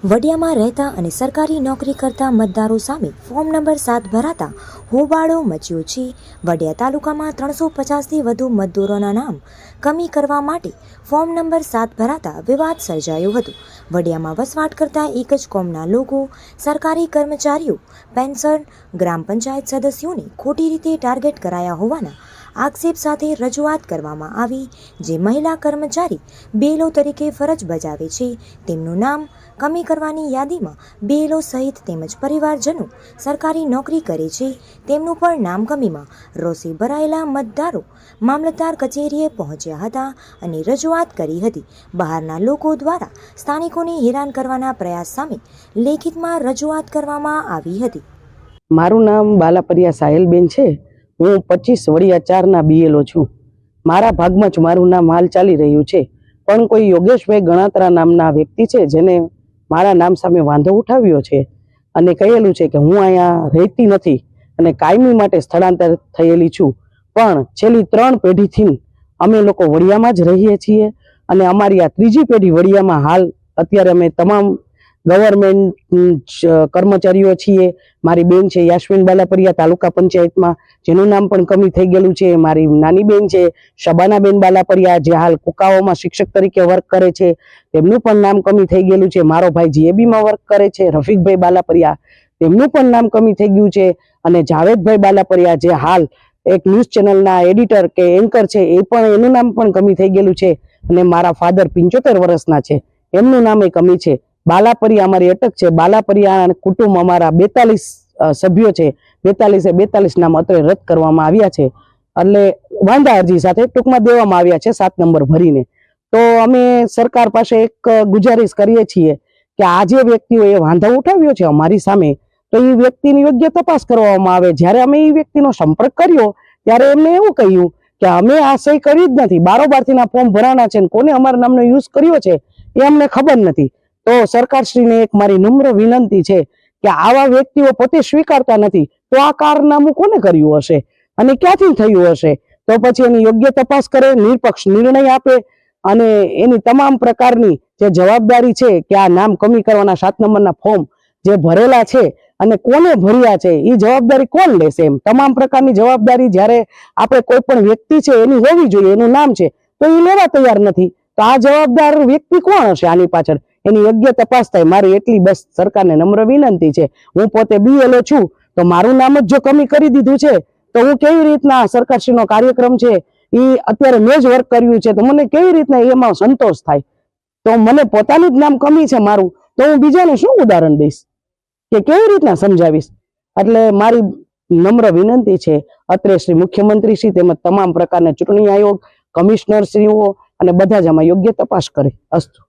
વડિયામાં રહેતા અને સરકારી નોકરી કરતા મતદારો સામે ફોર્મ નંબર 7 ભરાતા હોબાળો મચ્યો છે. વડિયા તાલુકામાં 350થી વધુ મતદારોના નામ કમી કરવા માટે ફોર્મ નંબર 7 ભરાતા વિવાદ સર્જાયો હતો. વડિયામાં વસવાટ કરતા એક જ કોમના લોકો, સરકારી કર્મચારીઓ, પેન્શન, ગ્રામ પંચાયત સદસ્યોને ખોટી રીતે ટાર્ગેટ કરાયા હોવાના આક્ષેપ સાથે રજૂઆત કરવામાં આવી. જે મહિલા કર્મચારી બેલો તરીકે ફરજ બજાવે છે તેમનું નામ કમી કરવાની યાદીમાં બેલો સહિત તેમજ પરિવારજનો સરકારી નોકરી કરે છે તેમનું પણ નામ કમીમાં રોષે ભરાયેલા મતદારો મામલતદાર કચેરીએ પહોંચ્યા હતા અને રજૂઆત કરી હતી. બહારના લોકો દ્વારા સ્થાનિકોને હેરાન કરવાના પ્રયાસ સામે લેખિતમાં રજૂઆત કરવામાં આવી હતી. મારું નામ બાલાપરિયા સાહેલબેન છે. હું 25 વડિયા 4 BLO છું. મારા ભાગમાં જ મારું નામ હાલ ચાલી રહ્યું છે, પણ કોઈ યોગેશભાઈ ગણાત્રા નામના વ્યક્તિ છે જેને મારા નામ સામે વાંધો ઉઠાવ્યો છે અને કહેલું છે કે હું અહીંયા રહેતી નથી અને કાયમી માટે સ્થળાંતર થયેલી છું. પણ છેલ્લી 3 પેઢીથી અમે લોકો વડિયામાં જ રહીએ છીએ અને અમારી આ ત્રીજી પેઢી વડિયામાં હાલ અત્યારે અમે તમામ ગવર્મેન્ટ કર્મચારીઓ છીએ. મારી બેન છે યાસ્મીન બાલાપરિયા તાલુકા પંચાયતમાં, જેનું નામ પણ કમી થઈ ગયેલું છે. મારી નાની બેન છે શબાનાબેન બાલાપરિયા, જે હાલ કુકાઓમાં શિક્ષક તરીકે વર્ક કરે છે, તેમનું પણ નામ કમી થઈ ગયેલું છે. મારો ભાઈ GABમાં વર્ક કરે છે રફીકભાઈ બાલાપરિયા, તેમનું પણ નામ કમી થઈ ગયું છે. અને જાવેદભાઈ બાલાપરિયા, જે હાલ એક ન્યૂઝ ચેનલના એડિટર કે એન્કર છે, એ પણ એનું નામ પણ કમી થઈ ગયેલું છે. અને મારા ફાધર 75 વર્ષના છે, એમનું નામ એ કમી છે. બાલાપરિયા અમારી અટક છે. બાલાપરિયા કુટુંબ અમારા 42 સભ્યો છે. 42 નામ અત્રે રદ કરવામાં આવ્યા છે, એટલે વાંધા અરજી સાથે ટૂંકમાં દેવામાં આવ્યા છે 7 નંબર ભરીને. તો અમે સરકાર પાસે એક ગુજારિશ કરીએ છીએ કે આ જે વ્યક્તિઓએ વાંધો ઉઠાવ્યો છે અમારી સામે, તો એ વ્યક્તિની યોગ્ય તપાસ કરવામાં આવે. જ્યારે અમે એ વ્યક્તિનો સંપર્ક કર્યો ત્યારે એમને એવું કહ્યું કે અમે આ સહી કરી જ નથી, બારોબારથીના ફોર્મ ભરાણા છે, કોને અમારા નામનો યુઝ કર્યો છે એ અમને ખબર નથી. તો સરકારશ્રીને એક મારી નમ્ર વિનંતી છે કે આવા વ્યક્તિઓ પોતે સ્વીકારતા નથી, તો આ કારનામું કોને કર્યું હશે અને ક્યાંથી થયું હશે? તો પછી એની યોગ્ય તપાસ કરે, નિરપક્ષ નિર્ણય આપે અને એની તમામ પ્રકારની જે જવાબદારી છે કે આ નામ કમી કરવાના 7 નંબરના ફોર્મ જે ભરેલા છે અને કોને ભર્યા છે એ જવાબદારી કોણ લેશે? એમ તમામ પ્રકારની જવાબદારી જ્યારે આપણે કોઈ પણ વ્યક્તિ છે એની હોવી જોઈએ, એનું નામ છે, તો એ લેવા તૈયાર નથી. તો આ જવાબદાર વ્યક્તિ કોણ હશે આની પાછળ? એની યોગ્ય તપાસ થાય, મારી એટલી બસ સરકારને નમ્ર વિનંતી છે. હું પોતે BLO છું, તો મારું નામ જ જો કમી કરી દીધું છે તો હું કેવી રીતના સરકારશ્રીનો કાર્યક્રમ છે એ અત્યારે મેં જ વર્ક કર્યું છે, તો મને કેવી રીતના એમાં સંતોષ થાય? તો મને પોતાનું જ નામ કમી છે મારું, તો હું બીજાને શું ઉદાહરણ દઈશ કે કેવી રીતના સમજાવીશ? એટલે મારી નમ્ર વિનંતી છે અત્રે શ્રી મુખ્યમંત્રી શ્રી તેમજ તમામ પ્રકારના ચૂંટણી આયોગ, કમિશનર શ્રીઓ અને બધા જ આમાં યોગ્ય તપાસ કરે. અસ્તુ.